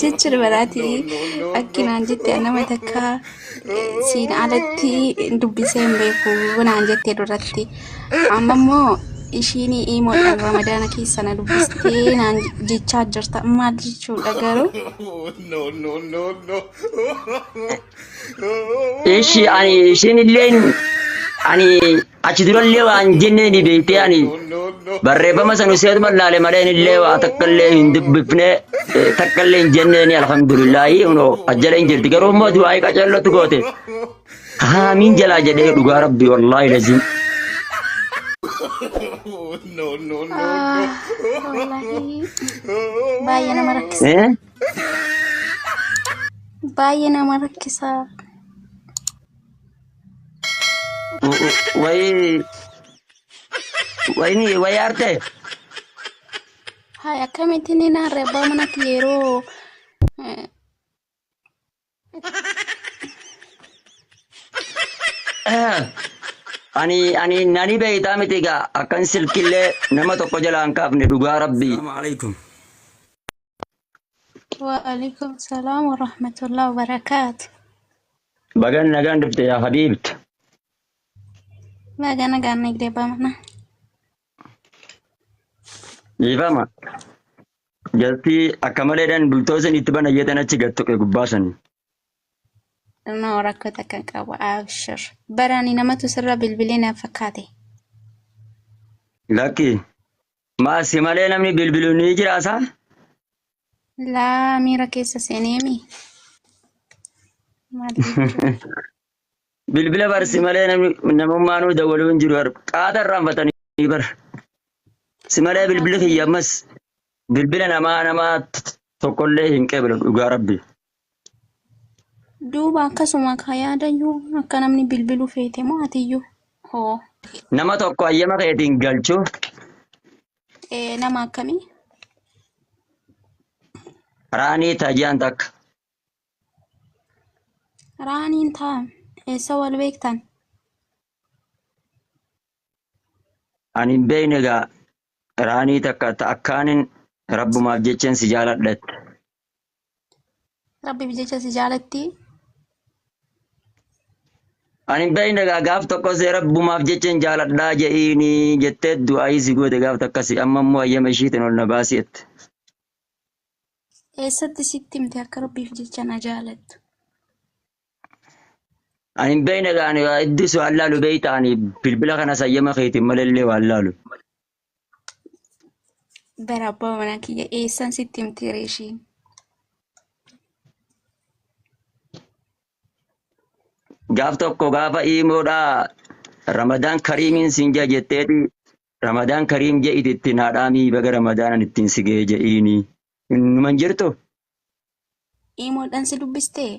jechuudha baraati akkinaan jettee nama takka siin alatti dubbisee hin beeku naan jettee duratti amma immoo ishiin imoodhaan ramadaana keessa na dubbistee naan jechaa jirta maal jechuudha garuu ishiin illeen ani achi durallee waan jennee ni beektee ani barreeffama san useetu mallaale malee illee waa takkallee hin dubbifne takkallee hin jennee alhamdulillahi uno ajjala hin jirti garuu immoo du'aa qaceellotu goote haamiin jalaa jedhee dhugaa rabbi wallahi lazim wallahi baay'ee nama rakkisa baay'ee nama rakkisa way arte hai akkamittiin inni arrabaa manatti yeroo ani nani beeytaa miti gaa akkan silkillee nama tokko jalaan kaafne dhugaa rabbii. Assalamu alaikum. Wa alaikum salam wa rahmatullahi wa barakatuh. Bagan nagaan dhufte yaa habiibti. Baga nagaan nagdee baamana. Ifama. Jaltii akka maleedhaan bultoosan itti bana yeetan achi gattuqe gubbaasan. No rakkata kan qabu abshir. Barani namatu sirra bilbilee na fakkaate. Lakki. Maasi malee namni bilbilu ni jiraasaa? Laa miira keessa seeneemi. Bilbila barsi malee namummaanuu dawwaluu hin jiru qaata irraanfatanii bar. Si malee bilbila kiyyamas bilbila namaa tokkollee hin qeeblu dhugaa rabbi. Duuba akkasuma ka yaadayyuu akka namni bilbiluu feete moo atiyyuu hoo nama tokko ayyama keetiin galchuu nama akkamii raanii taajaan takka raaniin taa eessa wal beektan ani hin beekne gaa raanii takka akkaanin rabbumaaf jechaan si jaaladhatte rabbiif jecha si jaalatti ani hin beekne gaa gaaf tokko see rabbumaaf jechaan jaaladhaa je'iini jettee du'aayii si goote gaaf takkasi amma immoo ayyama ishiitiin ol na baasi'ette. Eessatti sitti himte akka rabbiif jecha na jaalattu? Ani hin beekne gaa ani iddis waan laalu beeytaani bilbila kana sayyama keetiin malallee waan laalu. Bara abbaa manaa kiyya eessan sitti himte reeshiin? Gaaf tokko gaafa iimoodhaa Ramadaan Kariimiin siin jaa jetteeti Ramadaan Kariim je'iti ittiin haadhaamii baga Ramadaanan ittiin si ga'e je'iini. Numan jirtu? Iimoodhaan si dubbistee?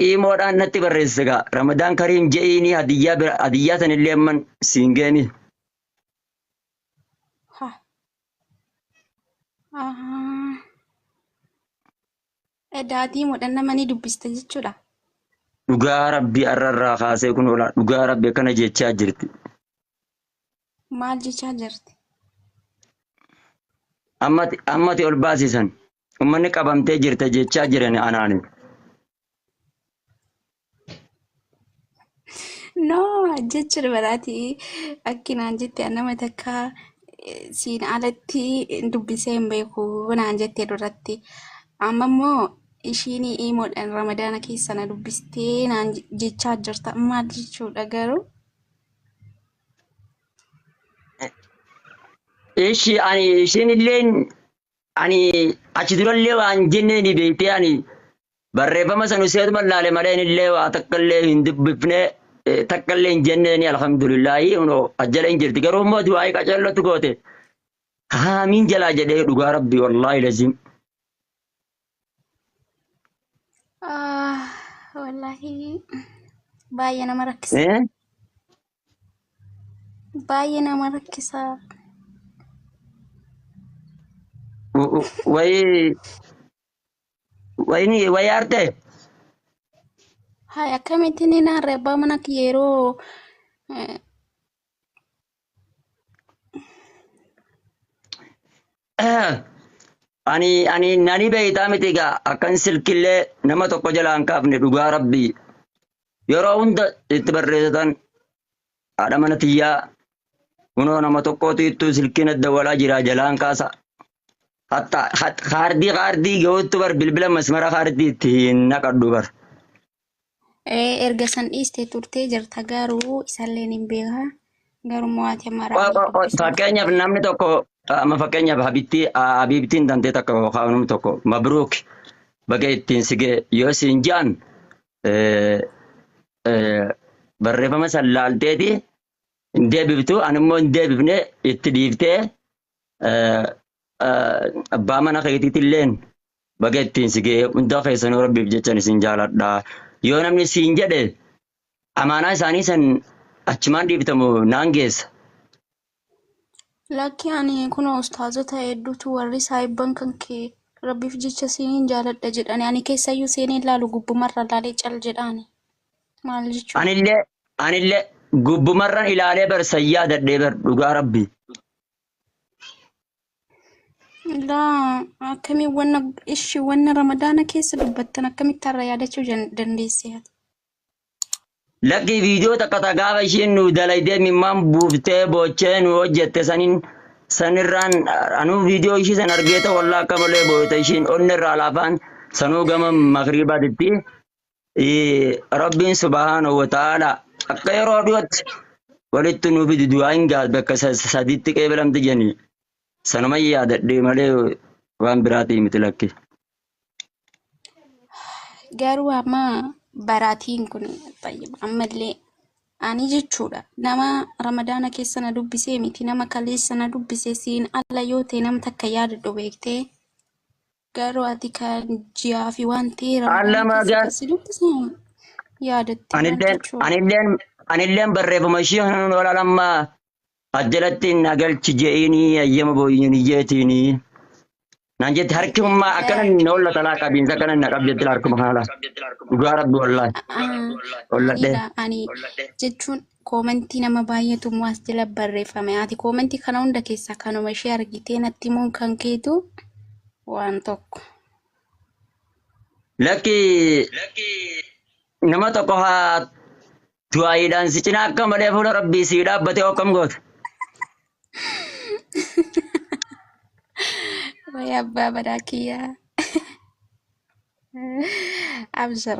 Iimoodhaan natti barreesse gaa Ramadaan Kariim je'iini hadiyyaa sanillee amman siin ga'eni. Daatii muudhaan nama ni dubbiste jechuudha. Dhugaa rabbii arrarraa kaasee kun oolaa dhugaa rabbii akkana jechaa jirti. Maal jechaa jirti? Ammati ol baasisan ummanni qabamtee jirta jechaa jiran anaani. No jechuudha baraati akkinaan jette nama takka siin alatti dubbisee hin beeku naan jettee duratti amma immoo ishiin imoodhaan ramadaana keessa na dubbistee naan jechaa jirta maal jechuudha garuu ishiin illeen ani achi durallee waan jennee ni beektee ani barreeffama san useetu mallaale malee illee waa takkallee hin dubbifne takkallee hin jennee alhamdulillahi uno ajjala hin jirti garuu immoo du'aa qaceellotu goote haamiin jalaa jedhee dhugaa rabbi wallahi lazim. Wallahi baay'ee nama rakkisa. Baay'ee nama rakkisa. Way arte. Hai akkamittiin inni arrabaa mana yeroo ani nani beeytaa miti gaa akkan silkillee nama tokko jalaan kaafne dhugaa rabbii yeroo hunda itti barreessatan haadha mana tiyyaa kunoo nama tokkootu ittuu silkiin adda walaa jira jalaan kaasa. Hatta kaardii ga'uutti bar bilbila masmara kaardii ittiin naqadhu bar. Erga san dhiistee turtee jirta garuu isalleen hin beekaa. Garuu mo'ate maraanii dubbisa. Fakkeenyaaf namni tokko amma fakkeenyaaf habibtiin dantee takka kaa'uun tokko mabruuk baga ittiin sigee yoo siin jaan barreeffama san laalteeti hin deebiftu animmoo hin deebifne itti dhiiftee abbaa mana keetiitilleen baga ittiin sigee hunda keessanuu rabbiif jechan isin jaaladha. Yoo namni siin jedhe amaanaa isaanii san achumaan dhiibtamu naan geessa. Lakki ani kun ustaazota hedduutu warri saayibban kan kee rabbiif jecha siiniin jaaladha jedhani ani keessayyuu seenee ilaalu gubbumarra ilaalee cal jedhaani. Maal jechuudha? Anillee gubbumarran ilaalee bar sayyaa dadhee bar dhugaa rabbii. Laa akkamiin wanna ramadaana keessa dubbattan akkamitti har'a yaadachuu dandeesse? Lakki viidiyoo takka gaafa ishiin nu dalaydee mimmaan buuftee boochee nu hojjette sanirraan anuu viidiyoo ishii san argeeta wallaa akka malee booyta ishiin onni irraa laafaan sanuu gama magriibaatitti rabbiin subhaanahu wa ta'aala akka yeroo dhiyootti walitti nu fidi du'aa hin gaas bakka sadiitti qeebalamte jenni sanuma yaadadhee malee waan biraatii miti lakki. Garuu amma baraatiin kun ammallee ani jechuudha nama ramadaana keessa na dubbisee miti nama kaleessa na dubbisee siin alla yoo ta'e nama takka yaadadhu beektee garuu ati kan ji'aa fi waan ta'e ramadaana keessa si dubbisee yaadatte anilleen barreeffama ishee wala lamma ajjalatti nagalchi je'inii ayyama booyyinii jeetinii naan jetti harkimummaa akkana noolla talaa qabiinsa akkana na qabdetti harkuma haala dhugaa rabbi wallaahi. Ani jechuun koomentii nama baay'eetu as jala barreeffame ati koomentii kana hunda keessaa kanuma ishee argitee natti himuun kan keetu waan tokko. Lakki nama tokko haa du'aayiidhaan si cinaa akka malee fuula rabbii sii dhaabbatee akkam goota. Waya abbaa badaakiyaa. Abshir.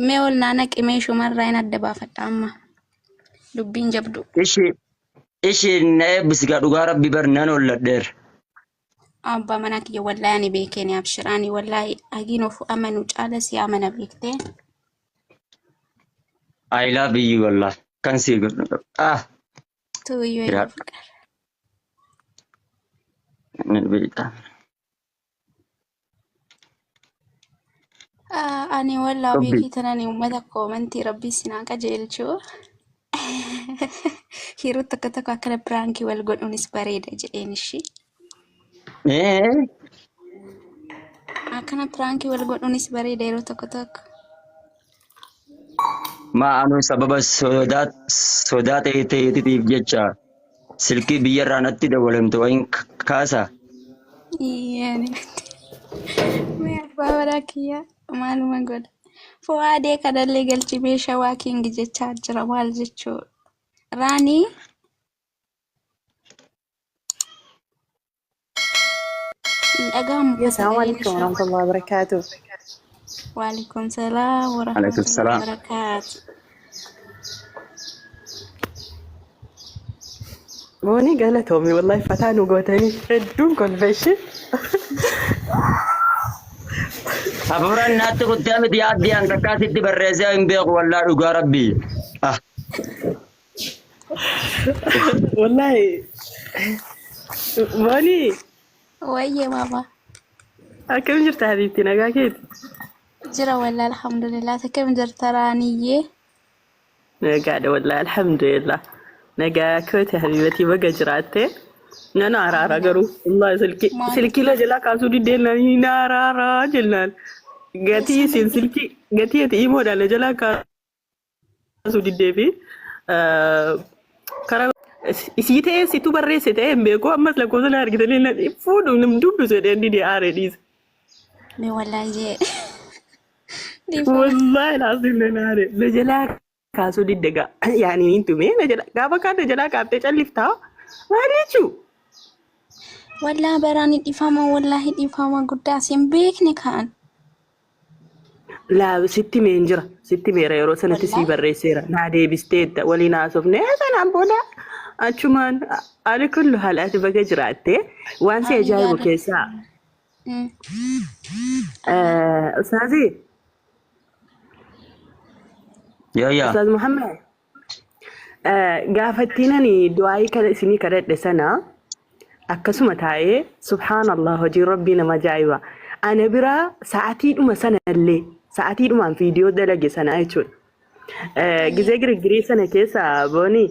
Mee ol naana qimee shumarraa hin adda baafadha amma. Dubbiin jabdu. Ishiin na eebbisigaa dhugaa rabbi bar nan olladheer. Abbaa manaa kiyya wallaahi ani beekeni abshiraani wallaahi hagiin of amanu caala si amana beektee. I love you wallaahi kan sii godhu. Tuuyyoo yoo fuqar. Ani wallaahi beekii tanani uummata koomentii rabbii sinaa qajeelchuu. Yeroo tokko tokko akkana piraankii wal godhuunis bareeda jedheen ishii. Akkana piraankii wal godhuunis bareeda yeroo tokko tokko. Anu sababa sodaa ta'eetiif jecha silkii biyyarraa natti dabalamte wayin kaasa. Yani mee abbaa badaakiyaa maaluma godha. Fuwaadee kanallee galchi meeshaa waa kiingi jechaa jira maal jechuudha. Raanii dhagahamu. Assalamu alaikum warahmatullahi wabarakatuh. Waalaikum salaam warahmatullahi wabarakatuh. Boni galatoomii wallahi fataa nu gootanii hedduun kolfeeshi. Afuran naatti kuttee miti yaaddii an takkaasitti barreessee hin beeku wallaa dhugaa rabbii. Wallahi Boni. Wayye mama. Akkam jirta habiibti nagaa keeti? Jira wallahi alhamdulillah akkam jirta raaniyyee? Nagaadha wallahi alhamdulillah. Nagaa kooti habiibati baga jiraatte. Nana araara garuu wallahi silkii la jala kaasuu diddeen na araara jennaan. Gatii isin silkii gatii ati imoodhaan la jala kaasuu diddee fi karaa Isiitee situ barreessite hin beeku ammas lakkoofsa na argitanii na fuudhu nam dubbisu jedhee ni aare dhiise. Me wallahi dhiifama. Wallahi laasim na aare. Na jalaa kaasuu diddagaa. Yaani hin tume na jalaa gaafa kaan na jalaa kaaftee calliftaa maal jechuu? Wallahi baraan dhiifama wallahi dhiifama guddaa sin beekne kaan. Laa sitti meen jira sitti meera yeroo sanatti sii barreesseera naa deebisteetta waliin haasofne sanaan booda achumaan ani kullu haalaati baga jiraatte waan si ajaa'ibu keessaa Ustaazi Ustaaz Muhammad gaafattiin ani du'aayii kana isinii kadhadhe sana akkasuma taa'ee subhaanallah hojii rabbii nama ajaa'iba ana biraa sa'aatiidhuma sanallee sa'aatiidhumaan viidiyoo dalage sana jechuudha. Gizee girgirii sana keessa booni